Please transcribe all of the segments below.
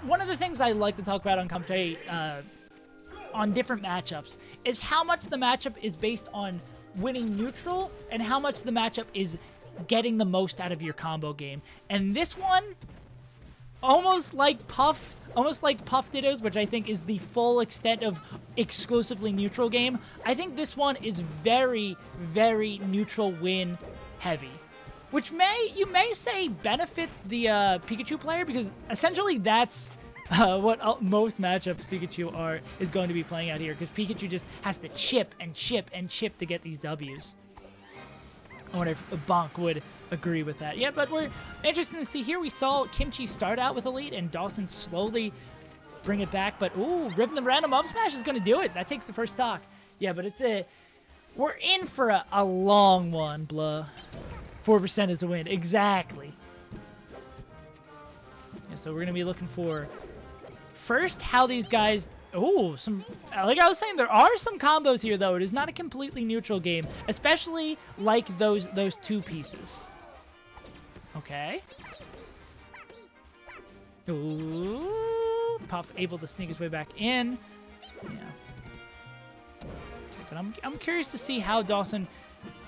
one of the things I like to talk about on Commentary on different matchups is how much the matchup is based on winning neutral and how much the matchup is getting the most out of your combo game. And this one, almost like Puff Dittos, which I think is the full extent of exclusively neutral game, I think this one is very, very neutral win heavy. Which you may say benefits the Pikachu player, because essentially that's what most matchups Pikachu is going to be playing out here, because Pikachu just has to chip and chip and chip to get these Ws. I wonder if Bonk would agree with that. Yeah, but we're interested to see here. We saw Kimchi start out with Elite and Dawson slowly bring it back, but ooh, ripping the random up smash is going to do it. That takes the first stock. Yeah, but we're in for a long one, blah. 4% is a win. Exactly. Yeah, so we're going to be looking for first how these guys... Oh, like I was saying, there are some combos here, though. It is not a completely neutral game, especially like those two pieces. Okay. Ooh, Puff able to sneak his way back in. Yeah. But I'm curious to see how Dawson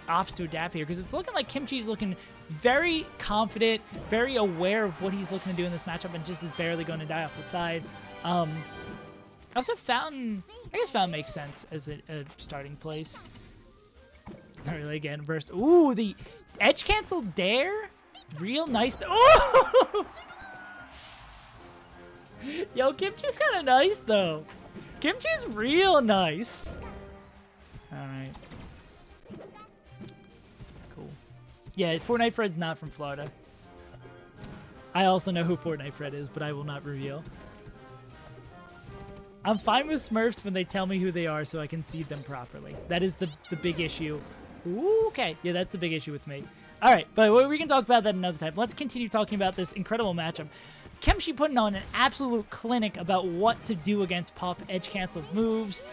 opts to adapt here, because it's looking like Kimchi's looking very confident, very aware of what he's looking to do in this matchup, and just is barely going to die off the side. Also, Fountain, I guess Fountain makes sense as a starting place. Not really, again, burst. Ooh, the edge cancel dare? Real nice. Oh! Yo, Kimchi's kind of nice, though. Kimchi's real nice. All right. Cool. Yeah, Fortnite Fred's not from Florida. I also know who Fortnite Fred is, but I will not reveal. I'm fine with Smurfs when they tell me who they are so I can seed them properly. That is the big issue. Ooh, okay. Yeah, that's the big issue with me. All right, but we can talk about that another time. Let's continue talking about this incredible matchup. Kimchi putting on an absolute clinic about what to do against Puff, edge canceled moves,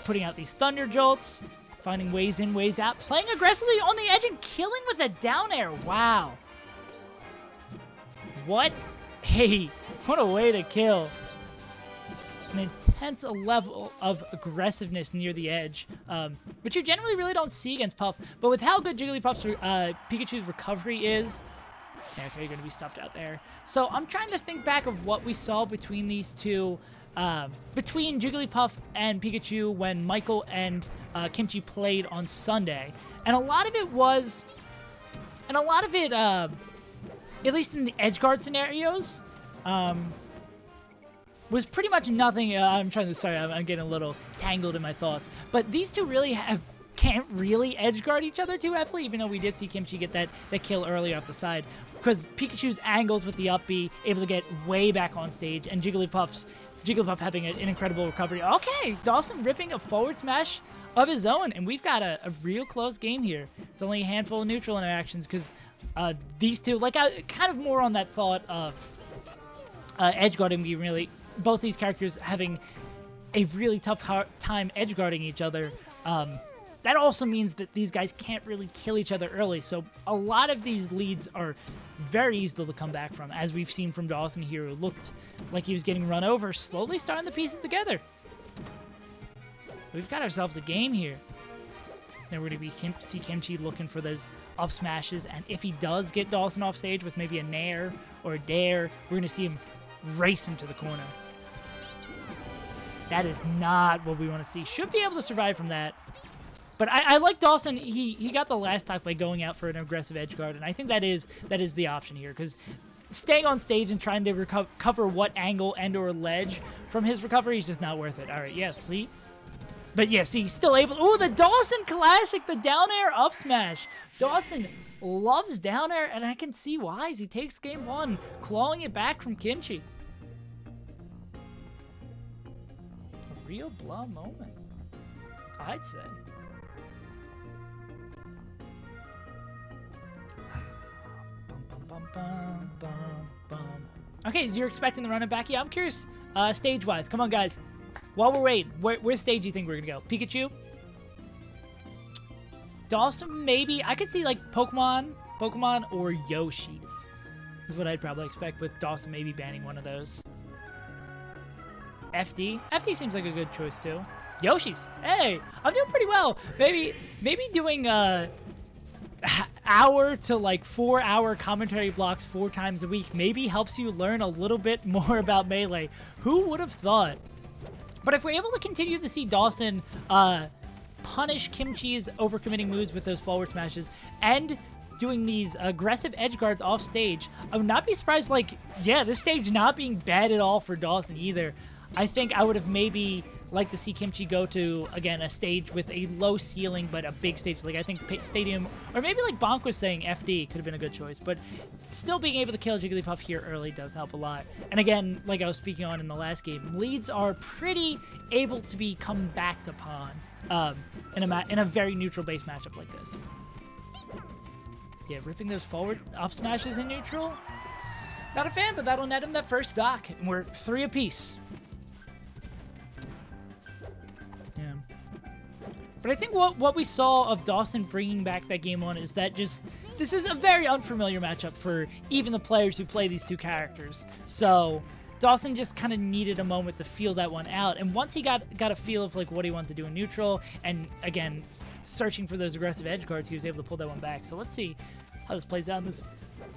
putting out these Thunder Jolts, finding ways in, ways out, playing aggressively on the edge and killing with a down air. Wow. What? Hey, what a way to kill. An intense level of aggressiveness near the edge, which you generally really don't see against Puff. But with how good Jigglypuff's Pikachu's recovery is, yeah, okay, you're going to be stuffed out there. So I'm trying to think back of what we saw between these two, between Jigglypuff and Pikachu when Michael and Kimchi played on Sunday. And a lot of it was, at least in the edge guard scenarios, was pretty much nothing. I'm getting a little tangled in my thoughts. But these two really can't really edge guard each other too heavily, even though we did see Kimchi get that kill earlier off the side. Because Pikachu's angles with the up B, able to get way back on stage, and Jigglypuff having an incredible recovery. Okay, Dawson ripping a forward smash of his own, and we've got a real close game here. It's only a handful of neutral interactions, because these two, kind of more on that thought of edge guarding being really... both these characters having a really tough time edge guarding each other. That also means that these guys can't really kill each other early, so a lot of these leads are very easy to come back from, as we've seen from Dawson here, who looked like he was getting run over, slowly starting to piece it together. We've got ourselves a game here. Now we're going to see Kimchi looking for those up smashes, and if he does get Dawson off stage with maybe a nair or a dare, we're going to see him race him to the corner. That is not what we want to see. Should be able to survive from that. But I like Dawson. He got the last stock by going out for an aggressive edge guard, and I think that is the option here, because staying on stage and trying to cover what angle and or ledge from his recovery is just not worth it. All right, yeah, see? But yeah, see, he's still able... Ooh, the Dawson classic, the down air up smash. Dawson loves down air, and I can see why, as he takes game one, clawing it back from Kimchi. A real blah moment, I'd say. Bum, bum, bum. Okay, you're expecting the run it back? Yeah, I'm curious, stage-wise. Come on, guys. While we're waiting, where stage do you think we're going to go? Pikachu? Dawson, maybe. I could see, like, Pokemon or Yoshi's is what I'd probably expect, with Dawson maybe banning one of those. FD. FD seems like a good choice too. Yoshi's. Hey, I'm doing pretty well. Maybe doing hour to like 4 hour commentary blocks 4 times a week maybe helps you learn a little bit more about Melee. Who would have thought? But if we're able to continue to see Dawson punish Kimchi's overcommitting moves with those forward smashes and doing these aggressive edge guards off stage, I would not be surprised, like, yeah, this stage not being bad at all for Dawson either. I think I would have maybe liked to see Kimchi go to, again, a stage with a low ceiling but a big stage. Like, I think Stadium, or maybe like Bonk was saying, FD could have been a good choice. But still being able to kill Jigglypuff here early does help a lot. And again, like I was speaking on in the last game, leads are pretty able to be come backed upon in a very neutral-based matchup like this. Yeah, ripping those forward up smashes in neutral. Not a fan, but that'll net him that first stock. And we're 3 apiece. Yeah. But I think what we saw of Dawson bringing back that game on is that just, this is a very unfamiliar matchup for even the players who play these two characters. So Dawson just kind of needed a moment to feel that one out. And once he got a feel of like what he wanted to do in neutral, and again, searching for those aggressive edge guards, he was able to pull that one back. So let's see how this plays out in this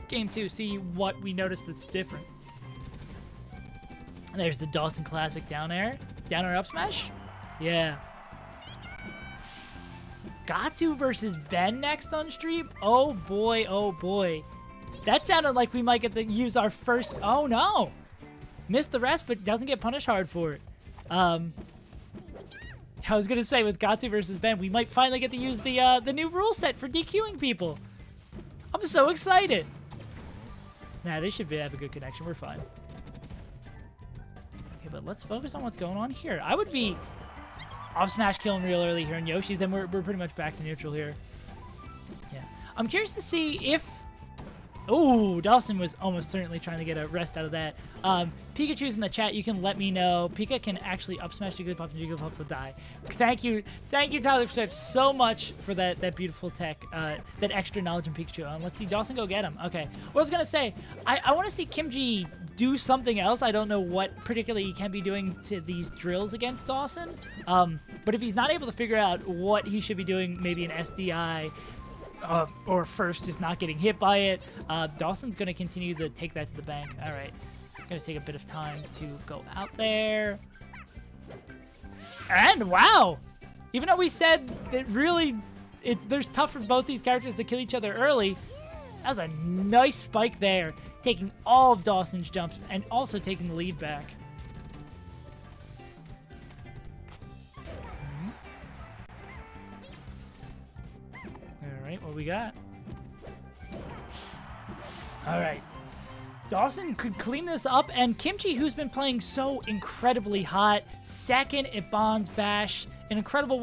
game too, see what we noticed that's different. And there's the Dawson classic down air up smash. Yeah. Gatsu versus Ben next on stream. Oh boy, oh boy. That sounded like we might get to use our first, oh no. Missed the rest, but doesn't get punished hard for it. I was gonna say with Gatsu versus Ben, we might finally get to use the new rule set for DQing people. I'm so excited. Nah, they should have a good connection. We're fine. Okay, but let's focus on what's going on here. I would be off smash killing real early here in Yoshi's, and we're pretty much back to neutral here. Yeah, I'm curious to see if. Oh, Dawson was almost certainly trying to get a rest out of that. Pikachu's in the chat. You can let me know. Pika can actually up smash Jigglypuff, and Jigglypuff will die. Thank you, Tyler Swift, so much for that beautiful tech, that extra knowledge in Pikachu. Let's see Dawson go get him. Okay, what I was gonna say, I want to see Kimchi do something else. I don't know what particularly he can be doing to these drills against Dawson. But if he's not able to figure out what he should be doing, maybe an SDI. Or first just not getting hit by it. Dawson's going to continue to take that to the bank. All right. Going to take a bit of time to go out there. And wow! Even though we said that really there's tough for both these characters to kill each other early, that was a nice spike there. Taking all of Dawson's jumps and also taking the lead back. What we got? All right. Dawson could clean this up, and Kimchi, who's been playing so incredibly hot, second at Bond's Bash, an incredible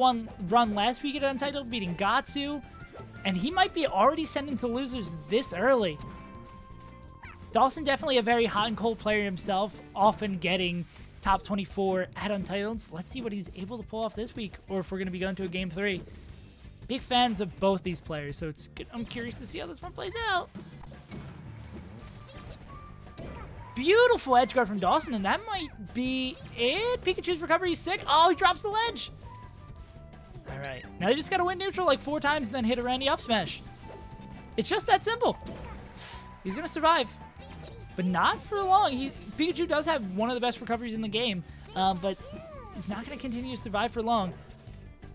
run last week at Untitled, beating Gatsu, and he might be already sending to losers this early. Dawson definitely a very hot and cold player himself, often getting top 24 at Untitled. So let's see what he's able to pull off this week, or if we're going to be going to a Game 3. Big fans of both these players, so I'm curious to see how this one plays out. Beautiful edge guard from Dawson, and that might be it. Pikachu's recovery is sick. Oh, he drops the ledge. All right, now they just got to win neutral like 4 times and then hit a Randy up smash. It's just that simple. He's going to survive, but not for long. Pikachu does have one of the best recoveries in the game, but he's not going to continue to survive for long.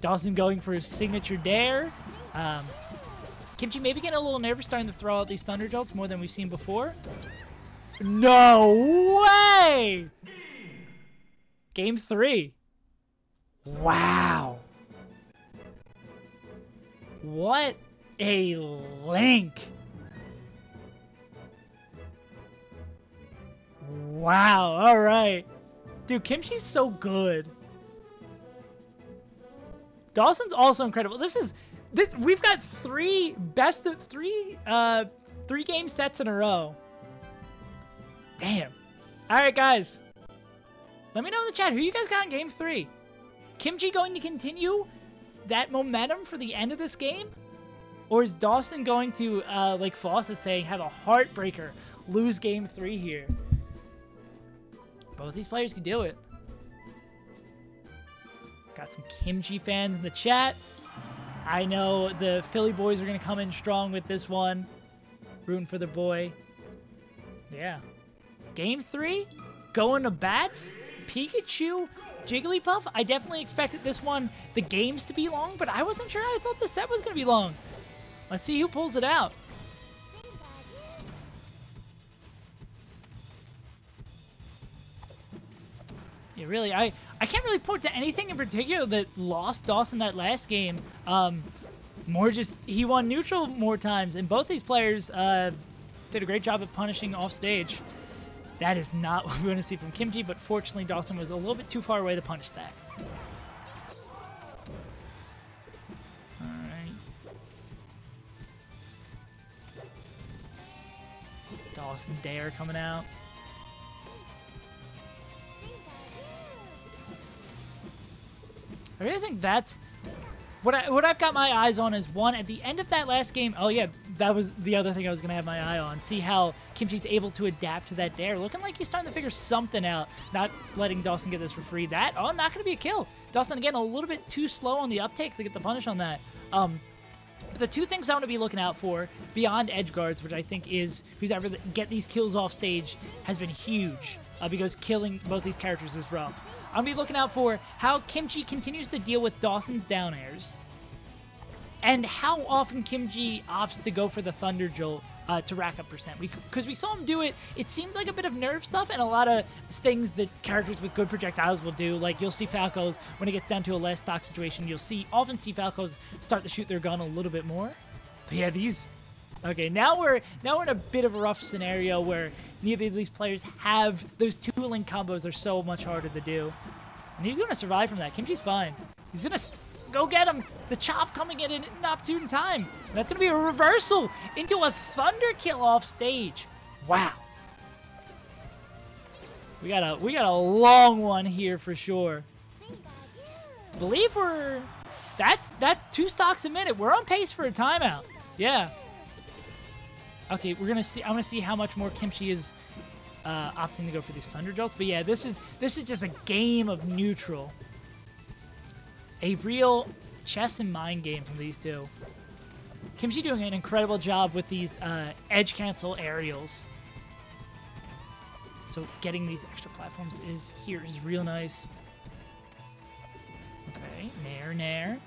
Dawson going for his signature dare. Kimchi maybe getting a little nervous, starting to throw out these Thunder Jolts more than we've seen before. No way! Game 3. Wow. What a link. Wow, all right. Dude, Kimchi's so good. Dawson's also incredible. We've got 3 best of 3 game sets in a row. Damn. All right, guys. Let me know in the chat who you guys got in Game 3. Kimchi going to continue that momentum for the end of this game? Or is Dawson going to, like Foss is saying, have a heartbreaker, lose Game 3 here? Both these players can do it. Got some Kimchi fans in the chat. I know the Philly boys are going to come in strong with this one. Rooting for the boy. Yeah. Game 3, going to bats. Pikachu, Jigglypuff. I definitely expected this one, the games to be long, but I wasn't sure. I thought the set was going to be long. Let's see who pulls it out. Yeah, really, I can't really point to anything in particular that lost Dawson that last game. More just he won neutral more times, and both these players did a great job at punishing off stage. That is not what we want to see from Kimchi, but fortunately Dawson was a little bit too far away to punish that. All right. Dawson Dare coming out. I really think that's what I've got my eyes on is one at the end of that last game. Oh yeah, that was the other thing I was gonna have my eye on. See how Kimchi's able to adapt to that dare. Looking like he's starting to figure something out. Not letting Dawson get this for free. That not gonna be a kill. Dawson again a little bit too slow on the uptake to get the punish on that. But the two things I want to be looking out for beyond edge guards, which I think is who's ever get these kills off stage, has been huge because killing both these characters is rough. I'm going to be looking out for how Kimchi continues to deal with Dawson's down airs and how often Kimchi opts to go for the Thunder Jolt to rack up percent. Because we saw him do it, it seemed like a bit of nerve stuff and a lot of things that characters with good projectiles will do. Like you'll see Falcos, when it gets down to a less stock situation, you'll often see Falcos start to shoot their gun a little bit more. But yeah, these... Okay, now we're in a bit of a rough scenario where neither of these players have those two link combos are so much harder to do. And he's going to survive from that. Kimchi's fine. He's going to go get him. The chop coming in an opportune time. And that's going to be a reversal into a thunder kill off stage. Wow. We got a long one here for sure. Believe that's 2 stocks a minute. We're on pace for a timeout. Yeah. Okay, we're gonna see. I'm gonna see how much more Kimchi is opting to go for these Thunder Jolts. But yeah, this is just a game of neutral. A real chess and mind game from these two. Kimchi doing an incredible job with these edge cancel aerials. So getting these extra platforms is real nice. Okay, nair.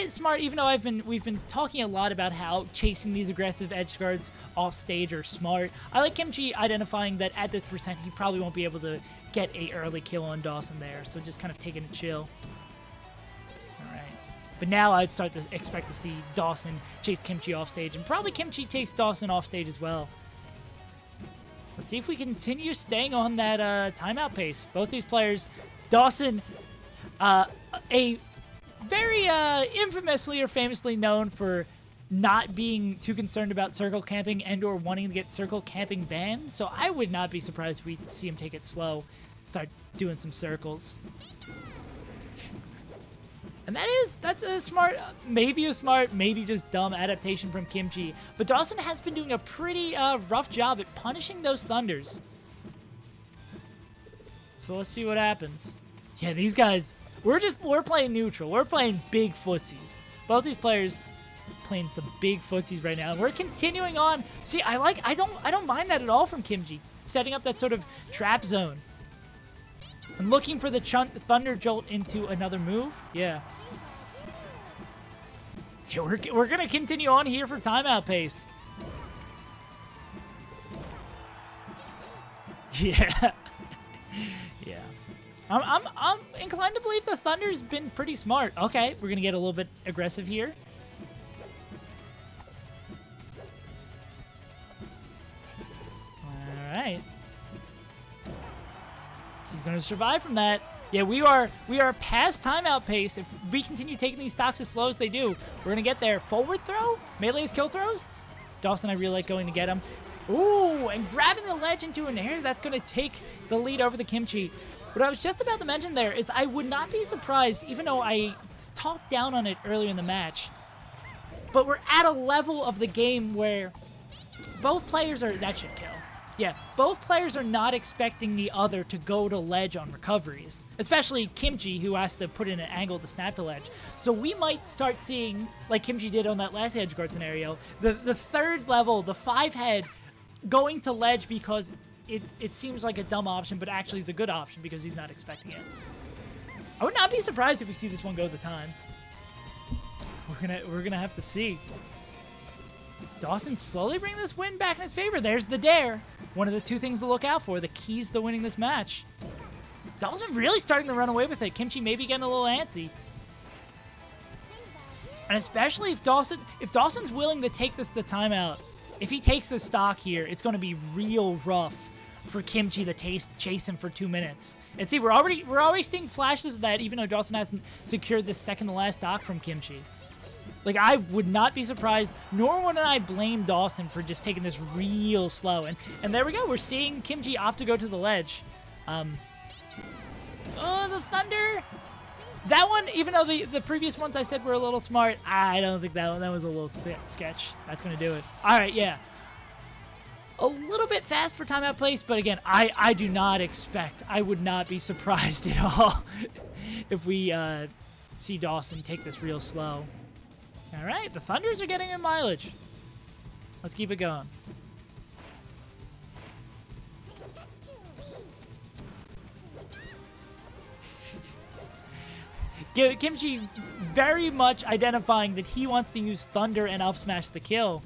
Smart, even though we've been talking a lot about how chasing these aggressive edge guards off stage are smart. I like Kimchi identifying that at this percent he probably won't be able to get a early kill on Dawson there, so just kind of taking a chill. All right, but now I'd start to expect to see Dawson chase Kimchi off stage, and probably Kimchi chase Dawson off stage as well. Let's see if we continue staying on that timeout pace. Both these players, Dawson, a very infamously or famously known for not being too concerned about circle camping and or wanting to get circle camping banned. So I would not be surprised if we see him take it slow, start doing some circles. And that's a smart, maybe just dumb adaptation from Kimchi. But Dawson has been doing a pretty rough job at punishing those Thunders. So let's see what happens. Yeah, these guys... We're playing neutral. We're playing big footsies. Both these players playing some big footsies right now. And we're continuing on. See, I don't mind that at all from Kimchi. Setting up that sort of trap zone. And looking for the Thunder Jolt into another move. Yeah. Yeah, we're gonna continue on here for timeout pace. Yeah. Yeah. I'm inclined to believe the Thunder's been pretty smart. Okay, we're gonna get a little bit aggressive here. All right. He's gonna survive from that. Yeah, we are past timeout pace. If we continue taking these stocks as slow as they do, we're gonna get there. Forward throw, melee's kill throws. Dawson, I really like going to get him. Ooh, and grabbing the ledge into an air. That's gonna take the lead over the Kimchi. What I was just about to mention there is I would not be surprised, even though I talked down on it earlier in the match, but we're at a level of the game where both players are... That should kill. Yeah, both players are not expecting the other to go to ledge on recoveries, especially Kimchi, who has to put in an angle to snap to ledge. So we might start seeing, like Kimchi did on that last edgeguard scenario, the third level, the 5-head, going to ledge because it seems like a dumb option, but actually is a good option because he's not expecting it. I would not be surprised if we see this one go the time. We're gonna have to see. Dawson slowly bringing this win back in his favor. There's the dare. One of the two things to look out for, the keys to winning this match. Dawson really starting to run away with it. Kimchi maybe getting a little antsy. And especially if Dawson's willing to take this to timeout, if he takes the stock here, it's going to be real rough for Kimchi to chase him for 2 minutes. And see, we're already seeing flashes of that, even though Dawson hasn't secured this second to last stock from Kimchi. Like, I would not be surprised, nor would I blame Dawson for just taking this real slow. And there we go. We're seeing Kimchi opt to go to the ledge. Oh, the Thunder. That one, even though the previous ones I said were a little smart, I don't think that was a little sketch. That's going to do it. All right, yeah. A little bit fast for timeout place, but again, I do not expect, I would not be surprised at all if we see Dawson take this real slow. All right, the Thunders are getting in mileage. Let's keep it going. Kimchi very much identifying that he wants to use Thunder and up smash the kill.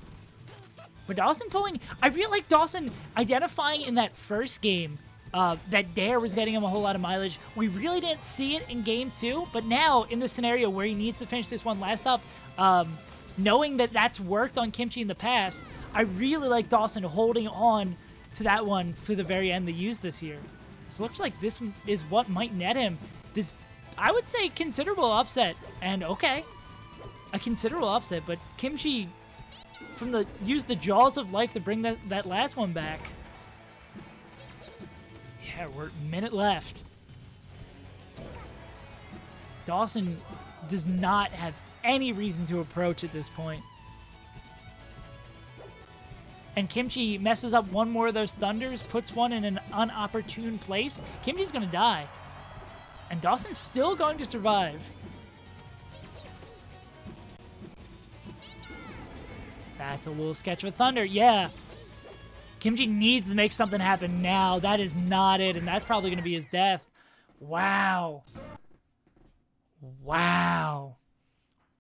But Dawson pulling... I really like Dawson identifying in that first game that Dare was getting him a whole lot of mileage. We really didn't see it in game 2, but now in the scenario where he needs to finish this one last up, knowing that that's worked on Kimchi in the past, I really like Dawson holding on to that one to the very end to use this here. So it looks like this is what might net him this, I would say, considerable upset. And okay, a considerable upset, but Kimchi used the jaws of life to bring that last one back. Yeah, we're a minute left. Dawson does not have any reason to approach at this point. And Kimchi messes up one more of those Thunders, puts one in an unopportune place. Kimchi's going to die. And Dawson's still going to survive. That's a little sketch with Thunder. Yeah. Kimchi needs to make something happen now. That is not it, and that's probably going to be his death. Wow. Wow.